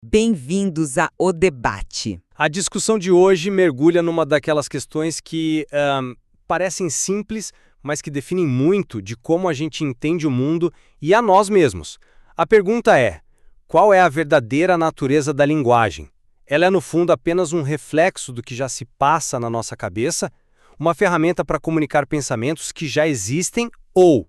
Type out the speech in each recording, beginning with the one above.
Bem-vindos a O Debate. A discussão de hoje mergulha numa daquelas questões que parecem simples, mas que definem muito de como a gente entende o mundo e a nós mesmos. A pergunta é: qual é a verdadeira natureza da linguagem? Ela é, no fundo, apenas um reflexo do que já se passa na nossa cabeça? Uma ferramenta para comunicar pensamentos que já existem ou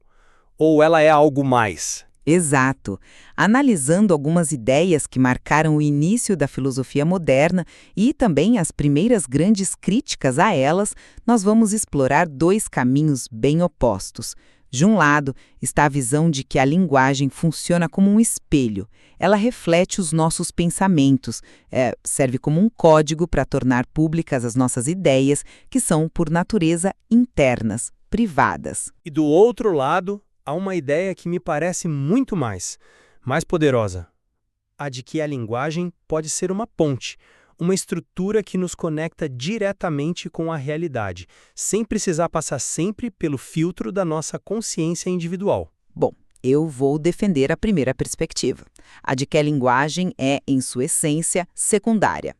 ela é algo mais? Exato. Analisando algumas ideias que marcaram o início da filosofia moderna e também as primeiras grandes críticas a elas, nós vamos explorar dois caminhos bem opostos. De um lado, está a visão de que a linguagem funciona como um espelho. Ela reflete os nossos pensamentos, serve como um código para tornar públicas as nossas ideias, que são, por natureza, internas, privadas. E do outro lado, há uma ideia que me parece muito mais poderosa. A de que a linguagem pode ser uma ponte, uma estrutura que nos conecta diretamente com a realidade, sem precisar passar sempre pelo filtro da nossa consciência individual. Bom, eu vou defender a primeira perspectiva, a de que a linguagem é, em sua essência, secundária.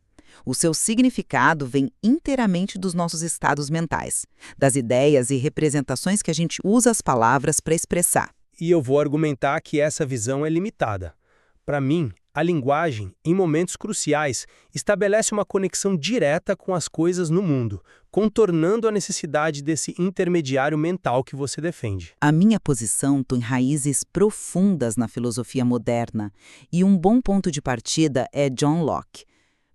O seu significado vem inteiramente dos nossos estados mentais, das ideias e representações que a gente usa as palavras para expressar. E eu vou argumentar que essa visão é limitada. Para mim, a linguagem, em momentos cruciais, estabelece uma conexão direta com as coisas no mundo, contornando a necessidade desse intermediário mental que você defende. A minha posição tem raízes profundas na filosofia moderna, e um bom ponto de partida é John Locke.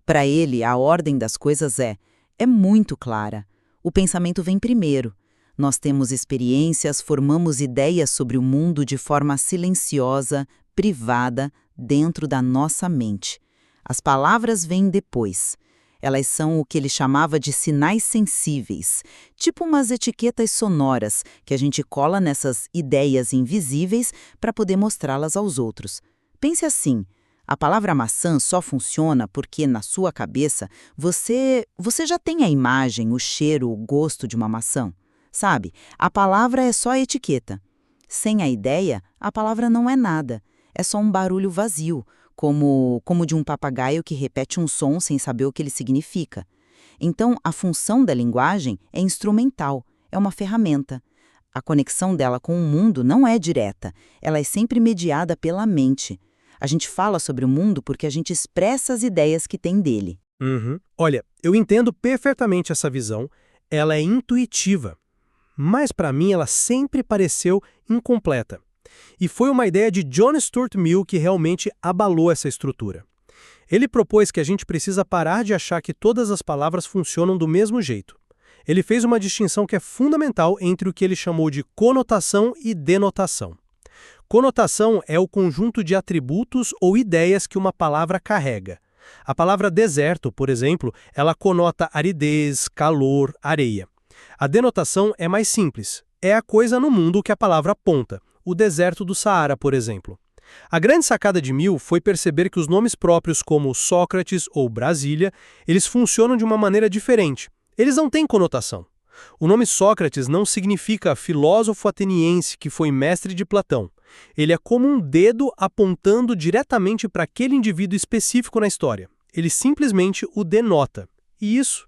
Para ele, a ordem das coisas é muito clara. O pensamento vem primeiro. Nós temos experiências, formamos ideias sobre o mundo de forma silenciosa, privada, dentro da nossa mente. As palavras vêm depois. Elas são o que ele chamava de sinais sensíveis, tipo umas etiquetas sonoras que a gente cola nessas ideias invisíveis para poder mostrá-las aos outros. Pense assim. A palavra maçã só funciona porque, na sua cabeça, você já tem a imagem, o cheiro, o gosto de uma maçã. Sabe? A palavra é só a etiqueta. Sem a ideia, a palavra não é nada. É só um barulho vazio, como de um papagaio que repete um som sem saber o que ele significa. Então, a função da linguagem é instrumental, é uma ferramenta. A conexão dela com o mundo não é direta, ela é sempre mediada pela mente. A gente fala sobre o mundo porque a gente expressa as ideias que tem dele. Olha, eu entendo perfeitamente essa visão, ela é intuitiva, mas para mim ela sempre pareceu incompleta. E foi uma ideia de John Stuart Mill que realmente abalou essa estrutura. Ele propôs que a gente precisa parar de achar que todas as palavras funcionam do mesmo jeito. Ele fez uma distinção que é fundamental entre o que ele chamou de conotação e denotação. Conotação é o conjunto de atributos ou ideias que uma palavra carrega. A palavra deserto, por exemplo, ela conota aridez, calor, areia. A denotação é mais simples. É a coisa no mundo que a palavra aponta. O deserto do Saara, por exemplo. A grande sacada de Mill foi perceber que os nomes próprios como Sócrates ou Brasília, eles funcionam de uma maneira diferente. Eles não têm conotação. O nome Sócrates não significa filósofo ateniense que foi mestre de Platão. Ele é como um dedo apontando diretamente para aquele indivíduo específico na história. Ele simplesmente o denota. E isso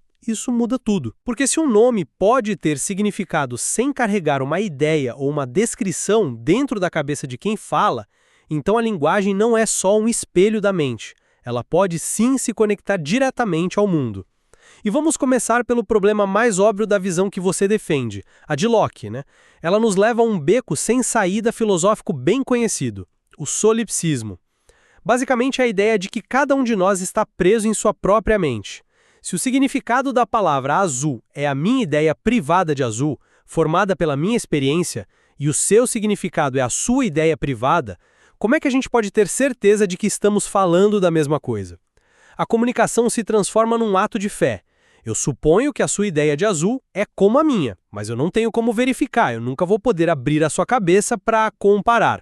muda tudo. Porque se um nome pode ter significado sem carregar uma ideia ou uma descrição dentro da cabeça de quem fala, então a linguagem não é só um espelho da mente. Ela pode sim se conectar diretamente ao mundo. E vamos começar pelo problema mais óbvio da visão que você defende, a de Locke, né? Ela nos leva a um beco sem saída filosófico bem conhecido, o solipsismo. Basicamente a ideia de que cada um de nós está preso em sua própria mente. Se o significado da palavra azul é a minha ideia privada de azul, formada pela minha experiência, e o seu significado é a sua ideia privada, como é que a gente pode ter certeza de que estamos falando da mesma coisa? A comunicação se transforma num ato de fé. Eu suponho que a sua ideia de azul é como a minha, mas eu não tenho como verificar, eu nunca vou poder abrir a sua cabeça para comparar.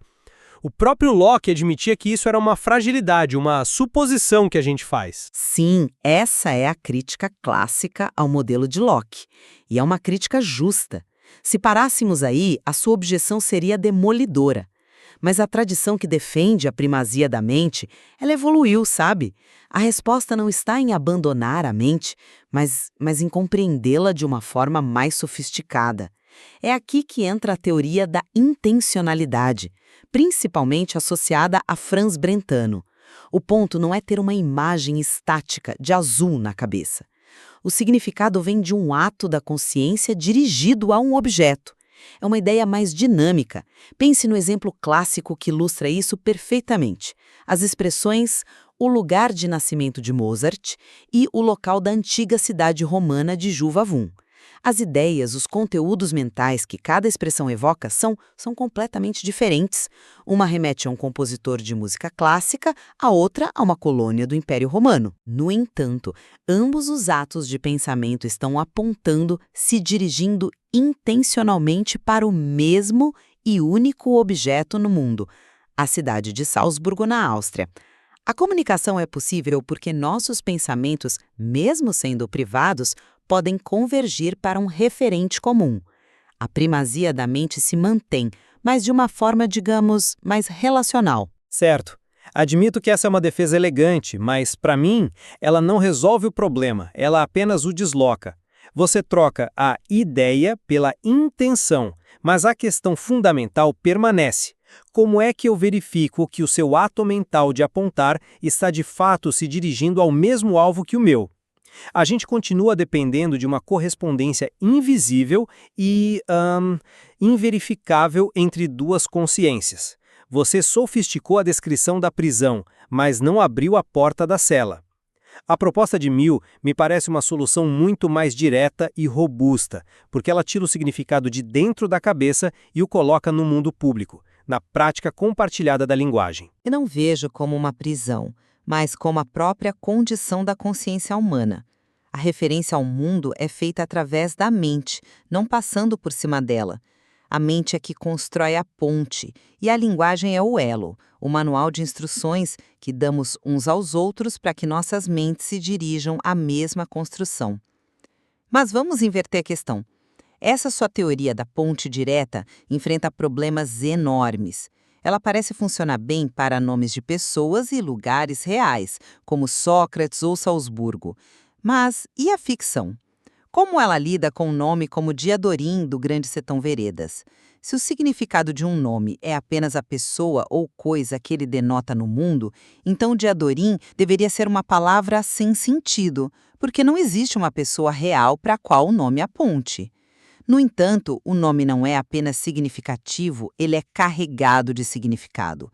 O próprio Locke admitia que isso era uma fragilidade, uma suposição que a gente faz. Sim, essa é a crítica clássica ao modelo de Locke. E é uma crítica justa. Se parássemos aí, a sua objeção seria demolidora. Mas a tradição que defende a primazia da mente, ela evoluiu, sabe? A resposta não está em abandonar a mente, mas em compreendê-la de uma forma mais sofisticada. É aqui que entra a teoria da intencionalidade, principalmente associada a Franz Brentano. O ponto não é ter uma imagem estática de azul na cabeça. O significado vem de um ato da consciência dirigido a um objeto. É uma ideia mais dinâmica. Pense no exemplo clássico que ilustra isso perfeitamente. As expressões o lugar de nascimento de Mozart e o local da antiga cidade romana de Juvavum. As ideias, os conteúdos mentais que cada expressão evoca são completamente diferentes. Uma remete a um compositor de música clássica, a outra a uma colônia do Império Romano. No entanto, ambos os atos de pensamento estão apontando, se dirigindo intencionalmente para o mesmo e único objeto no mundo, a cidade de Salzburgo, na Áustria. A comunicação é possível porque nossos pensamentos, mesmo sendo privados, podem convergir para um referente comum. A primazia da mente se mantém, mas de uma forma, digamos, mais relacional. Certo. Admito que essa é uma defesa elegante, mas, para mim, ela não resolve o problema, ela apenas o desloca. Você troca a ideia pela intenção, mas a questão fundamental permanece. Como é que eu verifico que o seu ato mental de apontar está de fato se dirigindo ao mesmo alvo que o meu? A gente continua dependendo de uma correspondência invisível e inverificável entre duas consciências. Você sofisticou a descrição da prisão, mas não abriu a porta da cela. A proposta de Mill me parece uma solução muito mais direta e robusta, porque ela tira o significado de dentro da cabeça e o coloca no mundo público, na prática compartilhada da linguagem. Eu não vejo como uma prisão, mas como a própria condição da consciência humana. A referência ao mundo é feita através da mente, não passando por cima dela. A mente é que constrói a ponte, e a linguagem é o elo, o manual de instruções que damos uns aos outros para que nossas mentes se dirijam à mesma construção. Mas vamos inverter a questão. Essa sua teoria da ponte direta enfrenta problemas enormes. Ela parece funcionar bem para nomes de pessoas e lugares reais, como Sócrates ou Salzburgo. Mas e a ficção? Como ela lida com um nome como Diadorim, do Grande Sertão Veredas? Se o significado de um nome é apenas a pessoa ou coisa que ele denota no mundo, então Diadorim deveria ser uma palavra sem sentido, porque não existe uma pessoa real para a qual o nome aponte. No entanto, o nome não é apenas significativo, ele é carregado de significado.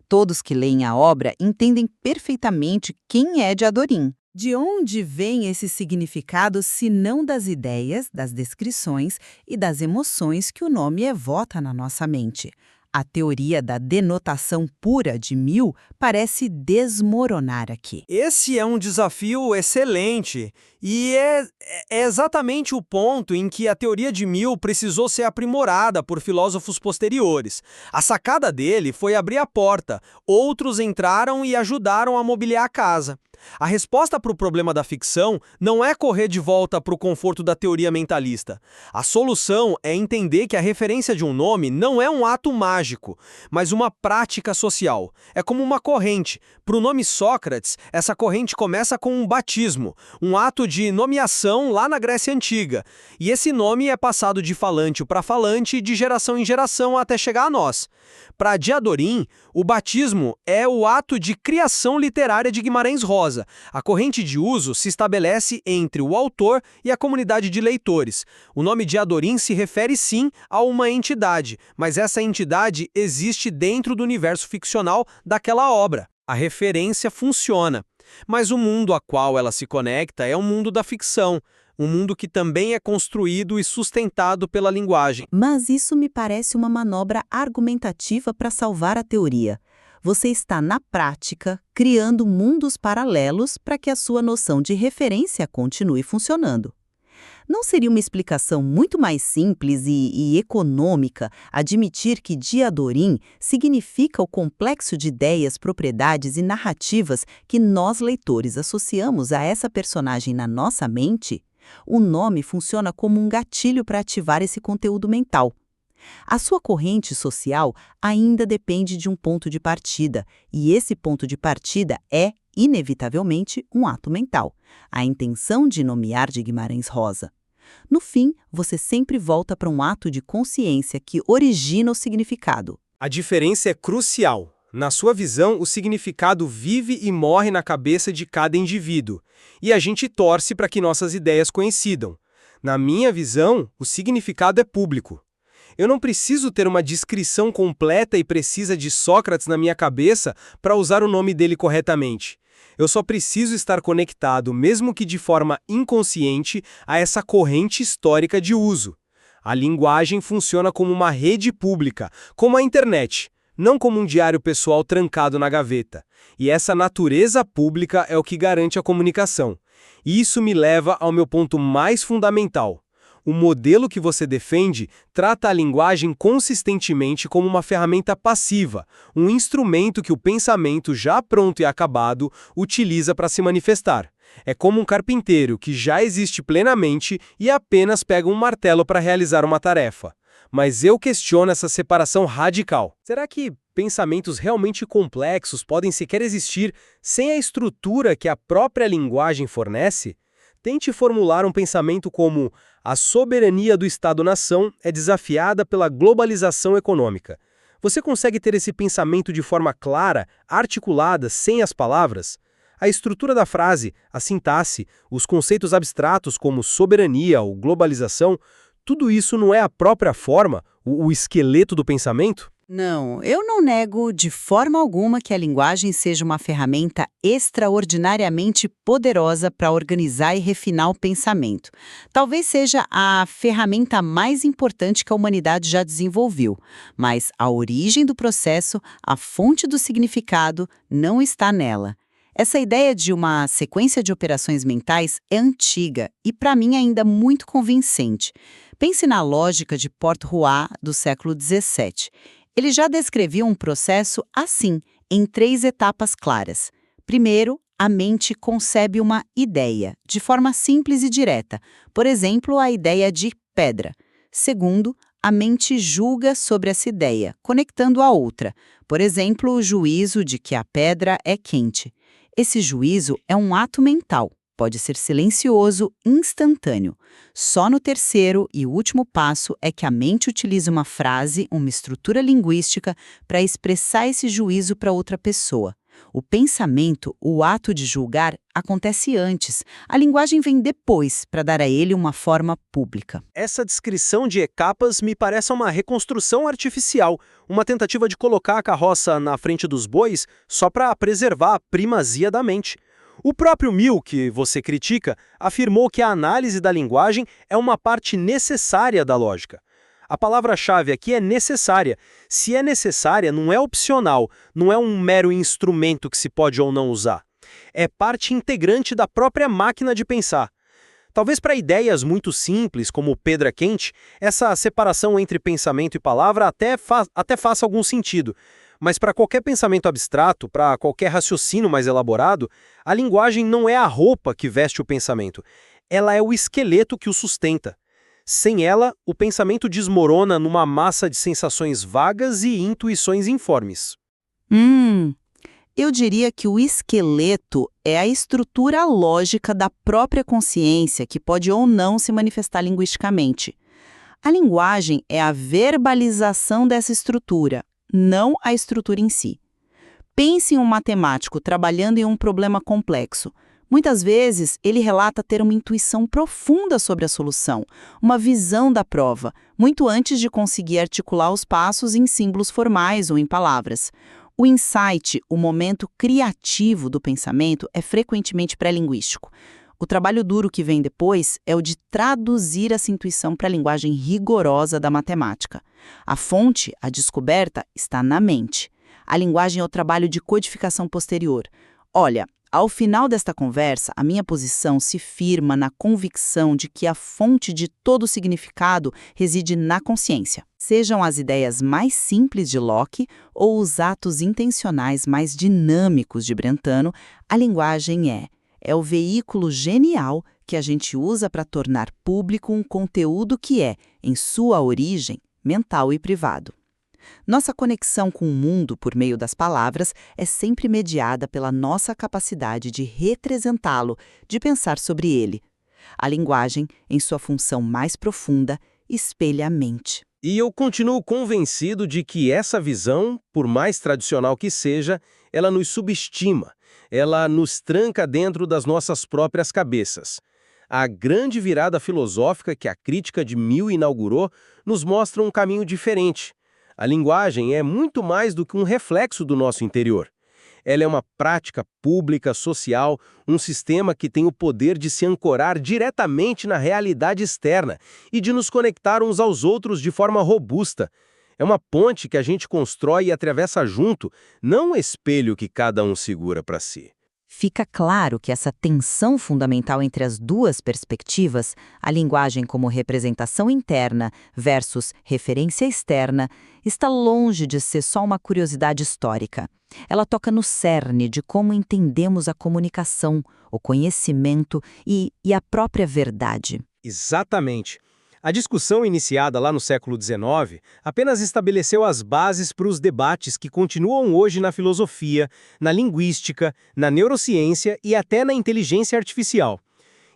Todos que leem a obra entendem perfeitamente quem é Diadorim. De onde vem esse significado se não das ideias, das descrições e das emoções que o nome evota na nossa mente? A teoria da denotação pura de Mill parece desmoronar aqui. Esse é um desafio excelente e é exatamente o ponto em que a teoria de Mill precisou ser aprimorada por filósofos posteriores. A sacada dele foi abrir a porta, outros entraram e ajudaram a mobiliar a casa. A resposta para o problema da ficção não é correr de volta para o conforto da teoria mentalista. A solução é entender que a referência de um nome não é um ato mágico, mas uma prática social. É como uma corrente. Para o nome Sócrates, essa corrente começa com um batismo, um ato de nomeação lá na Grécia Antiga. E esse nome é passado de falante para falante, de geração em geração, até chegar a nós. Para Diadorim, o batismo é o ato de criação literária de Guimarães Rosa. A corrente de uso se estabelece entre o autor e a comunidade de leitores. O nome Diadorim se refere sim a uma entidade, mas essa entidade existe dentro do universo ficcional daquela obra. A referência funciona. Mas o mundo a qual ela se conecta é o mundo da ficção, um mundo que também é construído e sustentado pela linguagem. Mas isso me parece uma manobra argumentativa para salvar a teoria. Você está, na prática, criando mundos paralelos para que a sua noção de referência continue funcionando. Não seria uma explicação muito mais simples e econômica admitir que Diadorim significa o complexo de ideias, propriedades e narrativas que nós, leitores, associamos a essa personagem na nossa mente? O nome funciona como um gatilho para ativar esse conteúdo mental. A sua corrente social ainda depende de um ponto de partida, e esse ponto de partida é, inevitavelmente, um ato mental, a intenção de nomear de Guimarães Rosa. No fim, você sempre volta para um ato de consciência que origina o significado. A diferença é crucial. Na sua visão, o significado vive e morre na cabeça de cada indivíduo, e a gente torce para que nossas ideias coincidam. Na minha visão, o significado é público. Eu não preciso ter uma descrição completa e precisa de Sócrates na minha cabeça para usar o nome dele corretamente. Eu só preciso estar conectado, mesmo que de forma inconsciente, a essa corrente histórica de uso. A linguagem funciona como uma rede pública, como a internet, não como um diário pessoal trancado na gaveta. E essa natureza pública é o que garante a comunicação. E isso me leva ao meu ponto mais fundamental. O modelo que você defende trata a linguagem consistentemente como uma ferramenta passiva, um instrumento que o pensamento já pronto e acabado utiliza para se manifestar. É como um carpinteiro que já existe plenamente e apenas pega um martelo para realizar uma tarefa. Mas eu questiono essa separação radical. Será que pensamentos realmente complexos podem sequer existir sem a estrutura que a própria linguagem fornece? Tente formular um pensamento como: a soberania do Estado-nação é desafiada pela globalização econômica. Você consegue ter esse pensamento de forma clara, articulada, sem as palavras? A estrutura da frase, a sintaxe, os conceitos abstratos como soberania ou globalização, tudo isso não é a própria forma, o esqueleto do pensamento? Não, eu não nego de forma alguma que a linguagem seja uma ferramenta extraordinariamente poderosa para organizar e refinar o pensamento. Talvez seja a ferramenta mais importante que a humanidade já desenvolveu, mas a origem do processo, a fonte do significado, não está nela. Essa ideia de uma sequência de operações mentais é antiga e, para mim, ainda muito convincente. Pense na lógica de Port-Roy do século XVII. Ele já descrevia um processo assim, em 3 etapas claras. Primeiro, a mente concebe uma ideia, de forma simples e direta. Por exemplo, a ideia de pedra. Segundo, a mente julga sobre essa ideia, conectando a outra. Por exemplo, o juízo de que a pedra é quente. Esse juízo é um ato mental. Pode ser silencioso, instantâneo. Só no terceiro e último passo é que a mente utiliza uma frase, uma estrutura linguística, para expressar esse juízo para outra pessoa. O pensamento, o ato de julgar, acontece antes. A linguagem vem depois, para dar a ele uma forma pública. Essa descrição de etapas me parece uma reconstrução artificial, uma tentativa de colocar a carroça na frente dos bois só para preservar a primazia da mente. O próprio Mill, que você critica, afirmou que a análise da linguagem é uma parte necessária da lógica. A palavra-chave aqui é necessária. Se é necessária, não é opcional, não é um mero instrumento que se pode ou não usar. É parte integrante da própria máquina de pensar. Talvez para ideias muito simples, como pedra quente, essa separação entre pensamento e palavra até faça algum sentido. Mas para qualquer pensamento abstrato, para qualquer raciocínio mais elaborado, a linguagem não é a roupa que veste o pensamento. Ela é o esqueleto que o sustenta. Sem ela, o pensamento desmorona numa massa de sensações vagas e intuições informes. Eu diria que o esqueleto é a estrutura lógica da própria consciência que pode ou não se manifestar linguisticamente. A linguagem é a verbalização dessa estrutura, não a estrutura em si. Pense em um matemático trabalhando em um problema complexo. Muitas vezes, ele relata ter uma intuição profunda sobre a solução, uma visão da prova, muito antes de conseguir articular os passos em símbolos formais ou em palavras. O insight, o momento criativo do pensamento, é frequentemente pré-linguístico. O trabalho duro que vem depois é o de traduzir essa intuição para a linguagem rigorosa da matemática. A fonte, a descoberta, está na mente. A linguagem é o trabalho de codificação posterior. Olha, ao final desta conversa, a minha posição se firma na convicção de que a fonte de todo significado reside na consciência. Sejam as ideias mais simples de Locke ou os atos intencionais mais dinâmicos de Brentano, a linguagem é o veículo genial que a gente usa para tornar público um conteúdo que é, em sua origem, mental e privado. Nossa conexão com o mundo por meio das palavras é sempre mediada pela nossa capacidade de representá-lo, de pensar sobre ele. A linguagem, em sua função mais profunda, espelha a mente. E eu continuo convencido de que essa visão, por mais tradicional que seja, ela nos subestima, ela nos tranca dentro das nossas próprias cabeças. A grande virada filosófica que a crítica de Mill inaugurou nos mostra um caminho diferente. A linguagem é muito mais do que um reflexo do nosso interior. Ela é uma prática pública, social, um sistema que tem o poder de se ancorar diretamente na realidade externa e de nos conectar uns aos outros de forma robusta. É uma ponte que a gente constrói e atravessa junto, não um espelho que cada um segura para si. Fica claro que essa tensão fundamental entre as duas perspectivas, a linguagem como representação interna versus referência externa, está longe de ser só uma curiosidade histórica. Ela toca no cerne de como entendemos a comunicação, o conhecimento e a própria verdade. Exatamente. A discussão iniciada lá no século XIX apenas estabeleceu as bases para os debates que continuam hoje na filosofia, na linguística, na neurociência e até na inteligência artificial.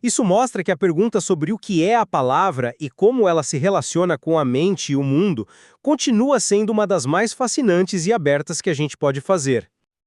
Isso mostra que a pergunta sobre o que é a palavra e como ela se relaciona com a mente e o mundo continua sendo uma das mais fascinantes e abertas que a gente pode fazer.